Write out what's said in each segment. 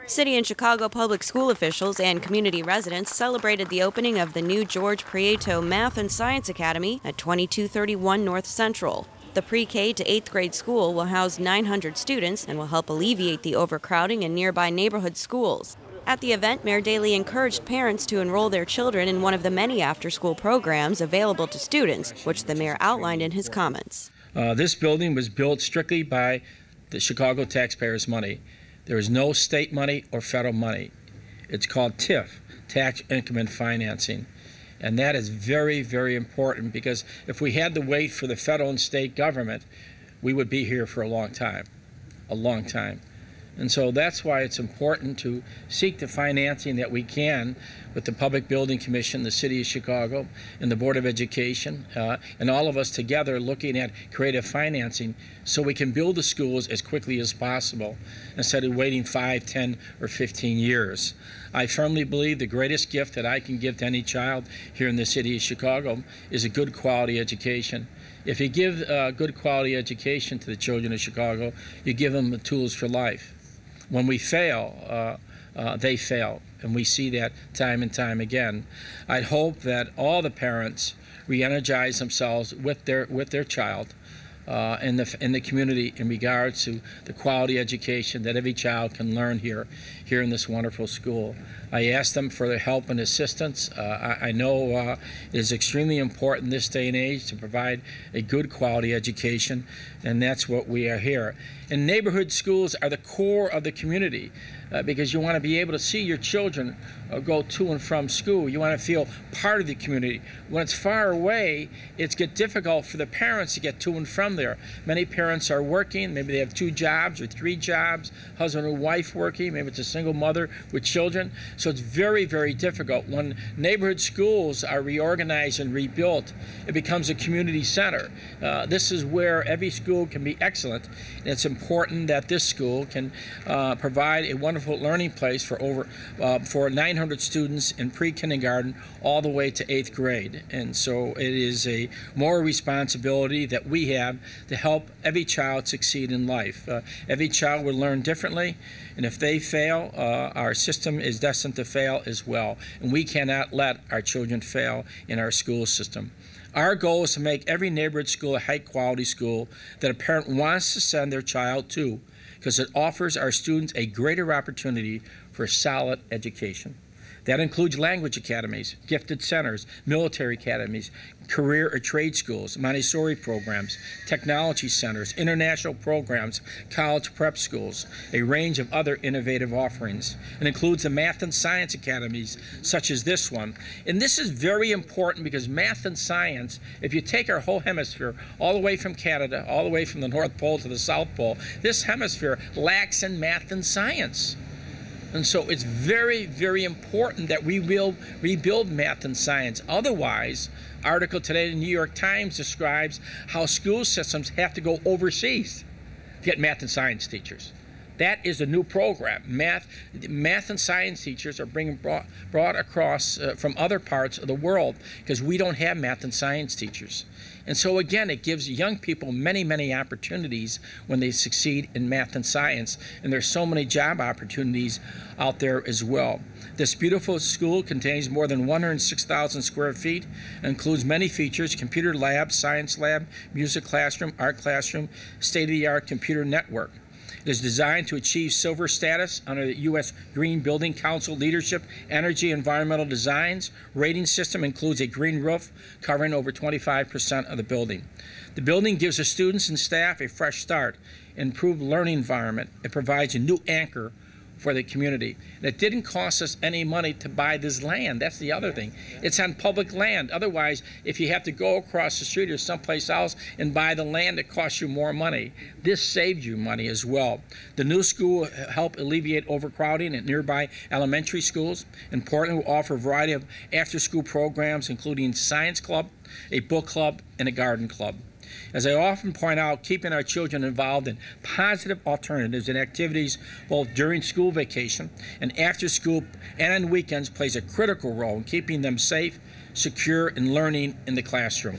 City and Chicago public school officials and community residents celebrated the opening of the new George Prieto Math and Science Academy at 2231 North Central. The pre-K to 8th grade school will house 900 students and will help alleviate the overcrowding in nearby neighborhood schools. At the event, Mayor Daley encouraged parents to enroll their children in one of the many after-school programs available to students, which the mayor outlined in his comments. This building was built strictly by the Chicago taxpayers' money. There is no state money or federal money. It's called TIF, Tax Increment Financing. And that is very, very important, because if we had to wait for the federal and state government, we would be here for a long time, a long time. And so that's why it's important to seek the financing that we can with the Public Building Commission, the City of Chicago, and the Board of Education, and all of us together looking at creative financing so we can build the schools as quickly as possible instead of waiting 5, 10, or 15 years. I firmly believe the greatest gift that I can give to any child here in the City of Chicago is a good quality education. If you give a good quality education to the children of Chicago, you give them the tools for life. When we fail, they fail, and we see that time and time again. I'd hope that all the parents re-energize themselves with their child in the community in regards to the quality education that every child can learn here in this wonderful school. I asked them for their help and assistance. I know it is extremely important in this day and age to provide a good quality education, and that's what we are here. And neighborhood schools are the core of the community because you want to be able to see your children go to and from school. You want to feel part of the community. When it's far away, it's difficult for the parents to get to and from there. Many parents are working. Maybe they have 2 jobs or 3 jobs, husband or wife working. Maybe it's a single mother with children. So it's very, very difficult. When neighborhood schools are reorganized and rebuilt, it becomes a community center. This is where every school can be excellent. And it's important that this school can provide a wonderful learning place for 900 students in pre-kindergarten all the way to 8th grade. And so it is a moral responsibility that we have to help every child succeed in life. Every child will learn differently, and if they fail, our system is destined to fail as well. And we cannot let our children fail in our school system. Our goal is to make every neighborhood school a high-quality school that a parent wants to send their child to, because it offers our students a greater opportunity for a solid education. That includes language academies, gifted centers, military academies, career or trade schools, Montessori programs, technology centers, international programs, college prep schools, a range of other innovative offerings. It includes the math and science academies, such as this one. And this is very important because math and science, if you take our whole hemisphere, all the way from Canada, all the way from the North Pole to the South Pole, this hemisphere lacks in math and science. And so it's very, very important that we will rebuild math and science. Otherwise, article today in the New York Times describes how school systems have to go overseas to get math and science teachers. That is a new program. Math and science teachers are being brought across from other parts of the world because we don't have math and science teachers. And so again, it gives young people many, many opportunities when they succeed in math and science. And there's so many job opportunities out there as well. This beautiful school contains more than 106,000 square feet and includes many features: computer lab, science lab, music classroom, art classroom, state-of-the-art computer network. It is designed to achieve silver status under the U.S. Green Building Council leadership, energy, environmental designs. Rating system includes a green roof covering over 25% of the building. The building gives the students and staff a fresh start, improved learning environment. It provides a new anchor for the community. And it didn't cost us any money to buy this land. That's the other thing. It's on public land. Otherwise, if you have to go across the street or someplace else and buy the land, it costs you more money. This saved you money as well. The new school will help alleviate overcrowding at nearby elementary schools. Importantly, will offer a variety of after-school programs, including science club, a book club, and a garden club. As I often point out, keeping our children involved in positive alternatives and activities both during school vacation and after school and on weekends plays a critical role in keeping them safe, secure, and learning in the classroom.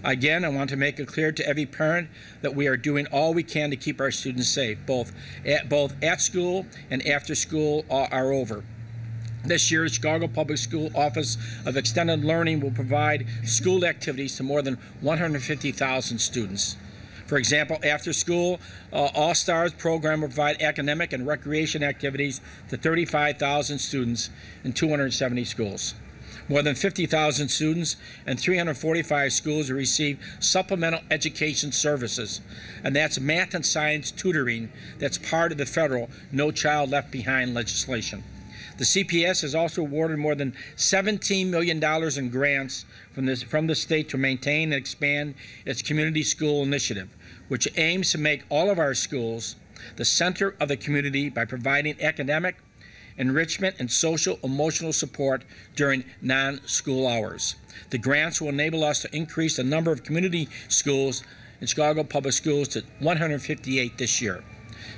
Again, I want to make it clear to every parent that we are doing all we can to keep our students safe, both at school and after school are over. This year, Chicago Public School Office of Extended Learning will provide school activities to more than 150,000 students. For example, after school, All-Stars program will provide academic and recreation activities to 35,000 students in 270 schools. More than 50,000 students and 345 schools will receive supplemental education services, and that's math and science tutoring that's part of the federal No Child Left Behind legislation. The CPS has also awarded more than $17 million in grants from the state to maintain and expand its community school initiative, which aims to make all of our schools the center of the community by providing academic, enrichment, and social emotional support during non-school hours. The grants will enable us to increase the number of community schools in Chicago Public Schools to 158 this year.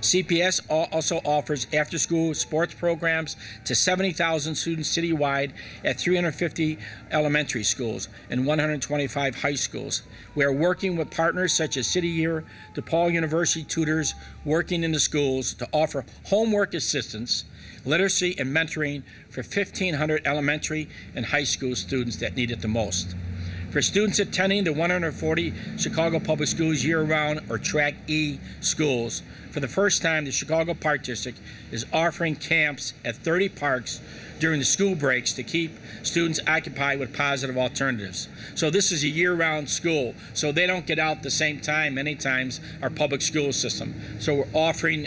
CPS also offers after-school sports programs to 70,000 students citywide at 350 elementary schools and 125 high schools. We are working with partners such as City Year, DePaul University tutors working in the schools to offer homework assistance, literacy, and mentoring for 1,500 elementary and high school students that need it the most. For students attending the 140 Chicago Public Schools year-round or Track E schools, for the first time, the Chicago Park District is offering camps at 30 parks during the school breaks to keep students occupied with positive alternatives. So this is a year-round school, so they don't get out the same time many times our public school system. So we're offering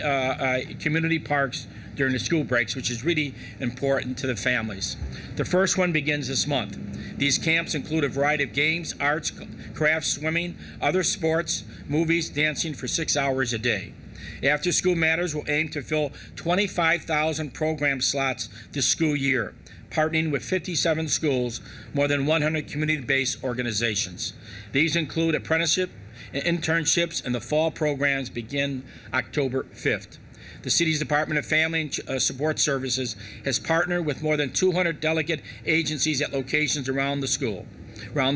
community parks during the school breaks, which is really important to the families. The first one begins this month. These camps include a variety of games, arts, crafts, swimming, other sports, movies, dancing for 6 hours a day. After School Matters will aim to fill 25,000 program slots this school year, partnering with 57 schools, more than 100 community-based organizations. These include apprenticeship and internships, and the fall programs begin October 5th. The city's Department of Family and Support Services has partnered with more than 200 delegate agencies at locations around the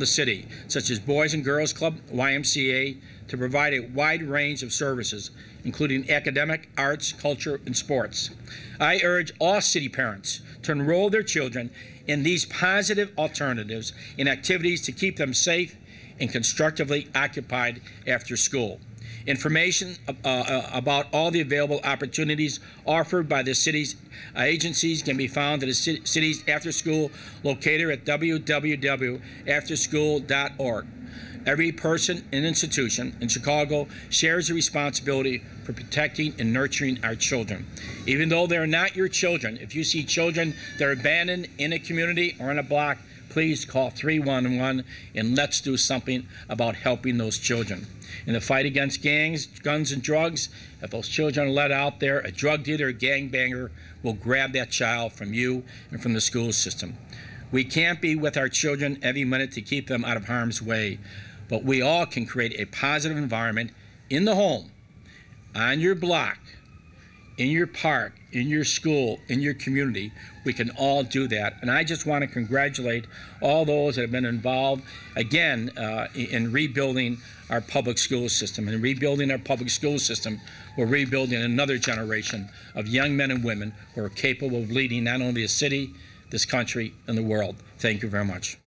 city, such as Boys and Girls Club, YMCA, to provide a wide range of services, including academic, arts, culture, and sports. I urge all city parents to enroll their children in these positive alternatives in activities to keep them safe and constructively occupied after school. Information about all the available opportunities offered by the city's agencies can be found at the city's after-school locator at www.afterschool.org. Every person and institution in Chicago shares the responsibility for protecting and nurturing our children. Even though they're not your children, if you see children that are abandoned in a community or in a block, please call 311 and let's do something about helping those children. In the fight against gangs, guns, and drugs, if those children are let out there, a drug dealer, a gangbanger will grab that child from you and from the school system. We can't be with our children every minute to keep them out of harm's way, but we all can create a positive environment in the home, on your block, in your park, in your school, in your community. We can all do that. And I just want to congratulate all those that have been involved, again, in rebuilding our public school system. And rebuilding our public school system, we're rebuilding another generation of young men and women who are capable of leading not only the city, this country, and the world. Thank you very much.